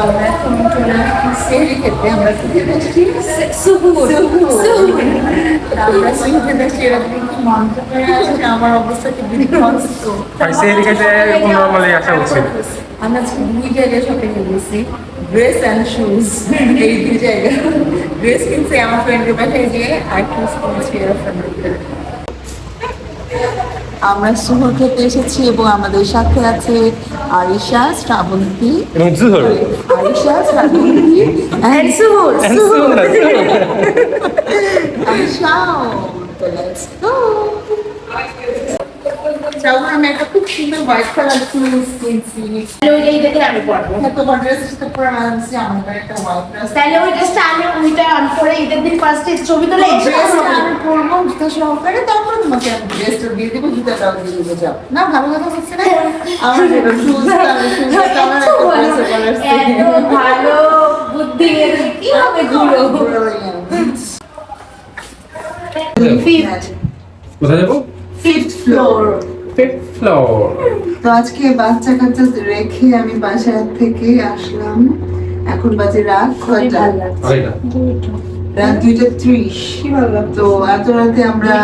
আমরা এখন চলে আসছি সেহরি খেতে। আমরা খেতে যাচ্ছি সুহুর। আমরা সুহুর খেতে যাচ্ছি, এরকম কি মন্ত্র করে আছে, আমার অবস্থা কি বিধ্বস্ত। সেহরি খেতে নর্মালি আসা উচিত। আমরা আজকে 2 জায়গায় শপিং করেছি, ড্রেস অ্যান্ড শুজ। এই 2 জায়গায় ড্রেস কিনছি আমার ফ্রেন্ডের বাসায় গিয়ে, আর শুজ কিনছি এর ফ্রেন্ডের। আমরা সুহুর খেতে এসেছি এবং আমাদের সাথে আছে আরিশা, শ্রাবন্তী এবং জুহর। Arisha, Srabanti and সুহুর। Arisha, let's go. শ্রাবণ, আমি একটা খুব সুন্দর হোয়াইট কালার শুজ কিনছি। এইটাকে আমি পরবো। হ্যাঁ, তোমার ড্রেসের সাথে পরে মানানছি, আমার একটা হোয়াইট ড্রেস। তাহলে ওই ড্রেসটা আমি ওইটা অন করে ঈদের দিন ফার্স্টে ছবি তুলে ড্রেসটা আমি পরবো জুতা সহকারে, তারপরে তোমাকে আমি ড্রেসটা দিয়ে দেবো, জুতাটাও দিয়ে দেবো। যাও না, ভালো কথা হচ্ছে না? আমার যেটা শুজটা আমি শুজটা আমার একটা ড্রেসে পরেছি। এত ভালো বুদ্ধি কি হবে গুলো। কোথায় যাবো? Fifth floor. Fifth floor. তো আজকে বাচ্চা কাচ্চা রেখে আমি বাসা থেকে আসলাম। এখন বাজে রাত কয়টা? রাত 2:30। তো এত রাতে আমরা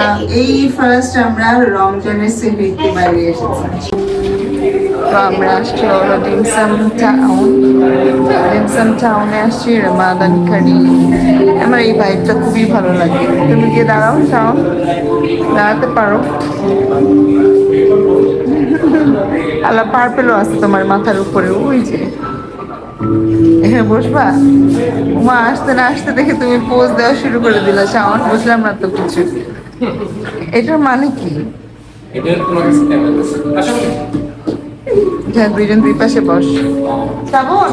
এই ফার্স্ট আমরা রমজানের সেহরিতে বাইরে এসেছি। তো আমরা আসছি হলো ডিমসাম টাউনে আসছি, রামাদান কারি। আমার এই বাইকটা খুবই ভালো লাগে। তুমি গিয়ে দাঁড়াও, চাও দাঁড়াতে পারো। আল্লাহ পার্পেলও আছে তোমার মাথার উপরে, ওই যে এখানে বসবা। মা আসতে না আসতে দেখে তুমি পোজ দেওয়া শুরু করে দিলা। শাওন, বুঝলাম না তো কিছু। এটার মানে কি? হ্যাঁ, দুইজন দুই পাশে বস। Srabon,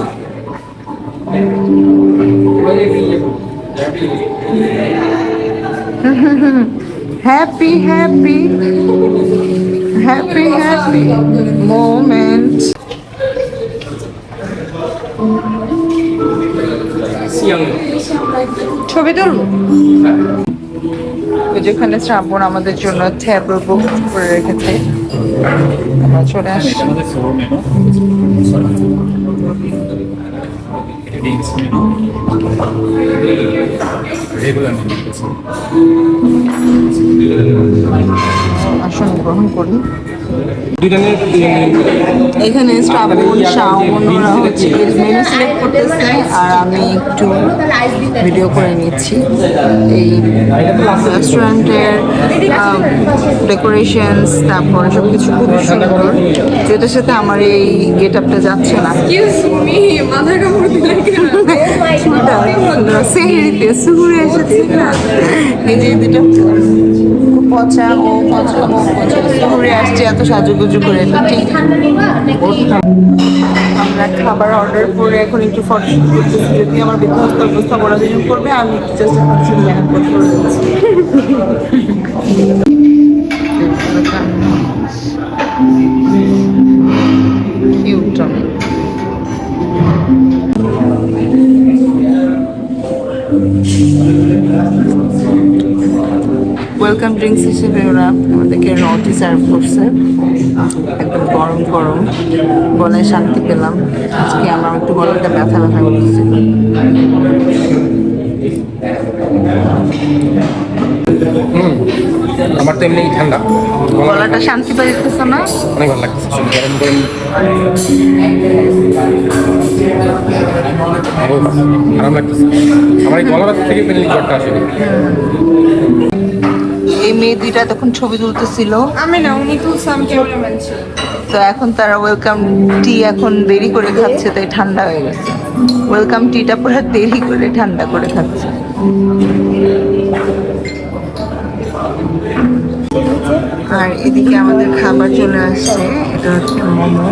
happy happy happy happy moment. ছবি তুল। যেখানে শ্রাবণ আমাদের জন্য ট্যাবল বুক করে রেখেছে, আমরা চলে আসছি। আসন গ্রহণ করি। এখানে শ্রাবণ, শাওন ওরা হচ্ছে মেনু সিলেক্ট করতেছে, আর আমি একটু ভিডিও করে নিচ্ছি। এই রেস্টুরেন্টের ডেকোরেশনস, তারপর সব কিছু খুবই সুন্দর, যেটার সাথে আমার এই গেট আপটা যাচ্ছে না। সেহরিতে সুহুরে এসেছি না, এই যে দুটো পচা ও পচা ও পচা সুহুরে আসছে এত সাজুগুজু করে। আমরা খাবার অর্ডার করে এখন একটু ফটোশুট করতেছি। যদি আমার বিধ্বস্ত অবস্থা বড় কিছু করবে, আমি জাস্ট হচ্ছে মেকআপ করে দিচ্ছি। কিউট। ওয়েলকাম ড্রিঙ্কস হিসেবে ওরা আমাদেরকে রটি সার্ভ করছে, একদম গরম গরম। গলায় শান্তি পেলাম। আজকে আমার একটু গলাটা ব্যথা ব্যথা করতেছে। আমার তো এমনি ঠান্ডা, গলাটা শান্তি পাইতেছে না? অনেক ভালো লাগতেছে। গরম গরম আরাম লাগতেছে। আমার এই গলার থেকে জ্বরটা আসে। এই মেয়ে দুইটা তখন ছবি তুলতেছিল। আমি না, উনি তুলছে, আমি ক্যামেরাম্যান ছিল। তো এখন তারা ওয়েলকাম টি এখন দেরি করে খাচ্ছে, তাই ঠান্ডা হয়ে গেছে। ওয়েলকাম টিটা পুরো দেরি করে ঠান্ডা করে খাচ্ছে। আর এদিকে আমাদের খাবার চলে আসছে, এটা হচ্ছে মোমো।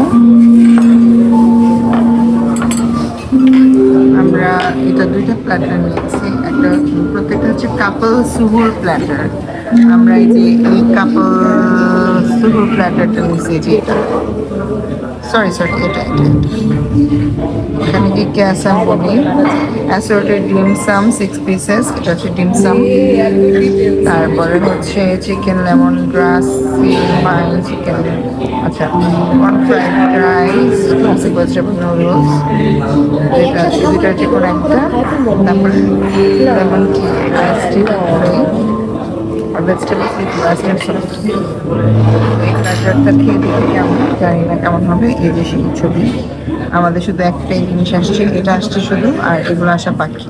আমরা এটা 2টা প্ল্যাটার নিয়েছি, একটা প্রত্যেকটা হচ্ছে কাপল সুহুর প্ল্যাটার। আমরা এই যে এই কাপল সুহুর প্ল্যাটারটা নিয়েছি, যে এটা সরি এটা এখানে কি ক্যাসার পনির, অ্যাসর্টেড ডিমসাম 6 পিসেস, এটা হচ্ছে ডিমসাম। তারপরে হচ্ছে চিকেন লেমন গ্রাস চিকেন, আচ্ছা corn fried rice, classic vegetable noodles, যেটা যে কোনো একটা, তারপরে লেমন কি আইস টি আর ভেজিটেবল এই প্ল্যাটারটা খেয়ে দেখি কেমন, জানি না কেমন হবে। এই যে সেই ছবি, আমাদের শুধু একটাই জিনিস আসছে, এটা আসছে শুধু, আর এগুলো আসা বাকি।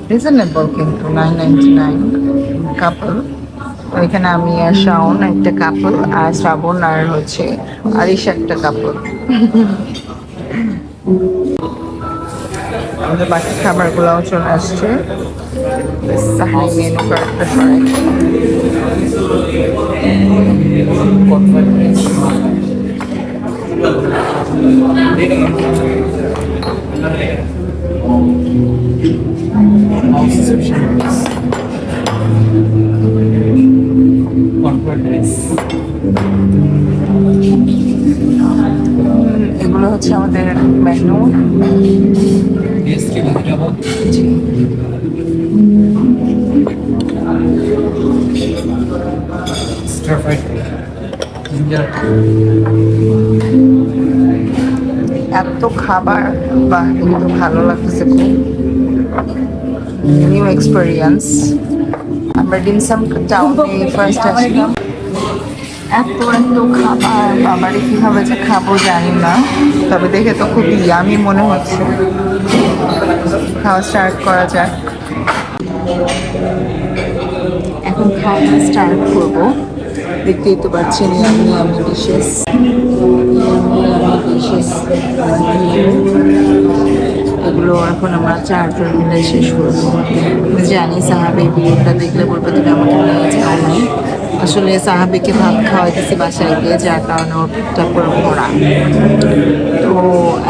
রিজনেবল কিন্তু 9.99 কাপল। তো এখানে আমি আর শাওন একটা কাপল, আর শ্রাবণ আর হচ্ছে আরিশা একটা কাপল। আমাদের বাকি খাবারগুলোও চলে আসছে। সাহানি মেনু কার্ডটা সরাই। এগুলো হচ্ছে আমাদের মেনু। এত খাবার, বাহ কিন্তু ভালো লাগতেছে খুব, নিউ এক্সপেরিয়েন্স। আমরা ডিমসাম টাউনে ফার্স্ট আসলাম, এত এত খাবার, বাবারে কিভাবে যে খাবো জানি না, তবে দেখে তো খুব ইয়ামি মনে হচ্ছে। খাওয়া স্টার্ট করা যাক। এখন খাওয়া স্টার্ট করবো। দেখতেই তো পাচ্ছেন আমি ডিশেস, এগুলো এখন আমরা 4 জন মিলে শেষ করবো। জানি সাহাবি ভিডিওটা দেখলে বলবে তুমি আমাকে নিয়ে যাও নাই। আসলে সাহাবিকে ভাত খাওয়াইতেছি বাসায় গিয়ে, যার কারণে ওর পেটটা পুরো ভরা। তো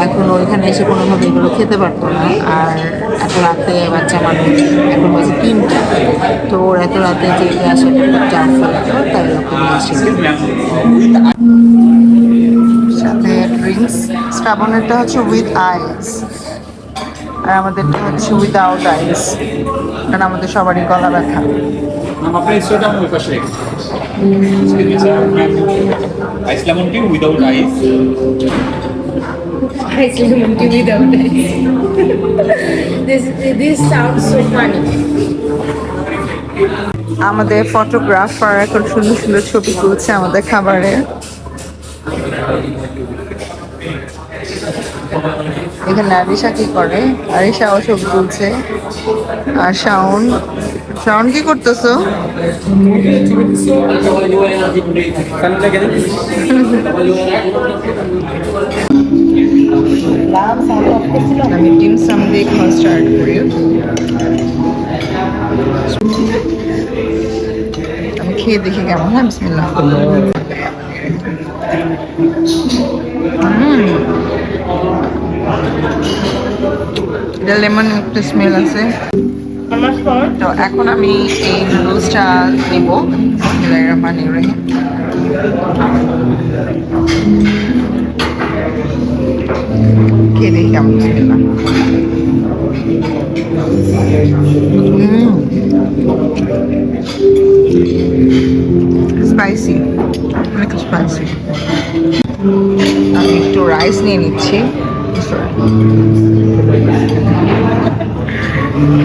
এখন ওইখানে এসে কোনোভাবে এগুলো খেতে পারতো না। আর এত রাতে বাচ্চা মানুষ, এখন বাজে 3টা, তো ওর এত রাতে জেগে আসাটা খুব চাপ ফেলতো, তাই ওকে নিয়ে এসেছি। সাথে ড্রিঙ্কস, শ্রাবণেরটা হচ্ছে উইথ আইস, আর আমাদেরটা হচ্ছে উইদাউট আইস, কারণ আমাদের সবারই গলা ব্যথা। Ice lemon tea without ice. Ice lemon tea without ice. This sounds so funny. আমাদের ফটোগ্রাফার এখন সুন্দর সুন্দর ছবি তুলছে আমাদের খাবারে। এখানে আরিশা কি করে, আরিশাও ছবি তুলছে। আর শাওন, শাওন কি করতেছো? আমি ডিমসাম দিয়ে খাওয়া স্টার্ট করি। আমি খেয়ে দেখি কেমন। হ্যাঁ, বিসমিল্লাহ। এটা লেমন একটা স্মেল আছে। তো এখন আমি এই নুডলসটা নেব। বিসমিল্লাহির রহমানির রহিম। খেয়ে দেখি কেমন। বিসমিল্লাহ। স্পাইসি, অনেক স্পাইসি। আমি একটু রাইস নিয়ে নিচ্ছি।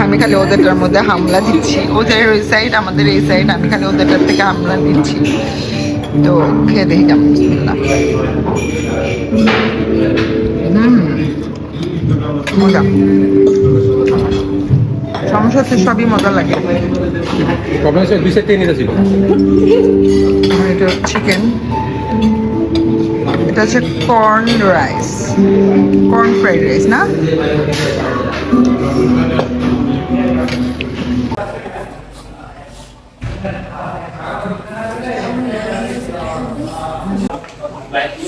আমি খালি ওদেরটার মধ্যে হামলা দিচ্ছি, ওদের ওই সাইড আমাদের এই সাইড, আমি খালি ওদেরটার থেকে হামলা দিচ্ছি। তো খেয়ে দেখি কেমন। বিসমিল্লাহ। মজা, সমস্যা হচ্ছে সবই মজা লাগে। এটা চিকেন, এটা হচ্ছে corn rice, corn fried rice না?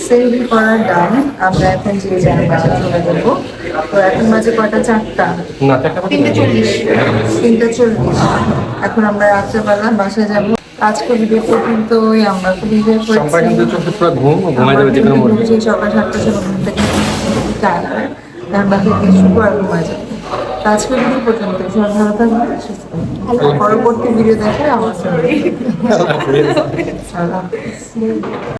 সেভি করার ডান। আমরা এখন যে যার বাসা চলে যাবো। তো এখন মাঝে কয়টা? 4টা, 3:40। এখন আমরা রাত্রেবেলা বাসায় যাবো। আজকে ভিডিও পর্যন্তই আমরা খুব এনজয় করেছি। সকাল 7টা থেকে কারণ বাকি কিছু আর ঘুমায় যাবে। আজকে ভিডিও পর্যন্ত সবাই ভালো থাকবে, সুস্থ থাকবে। পরবর্তী ভিডিও দেখে আমার সঙ্গে আল্লাহ হাফেজ। আল্লাহ হাফেজ।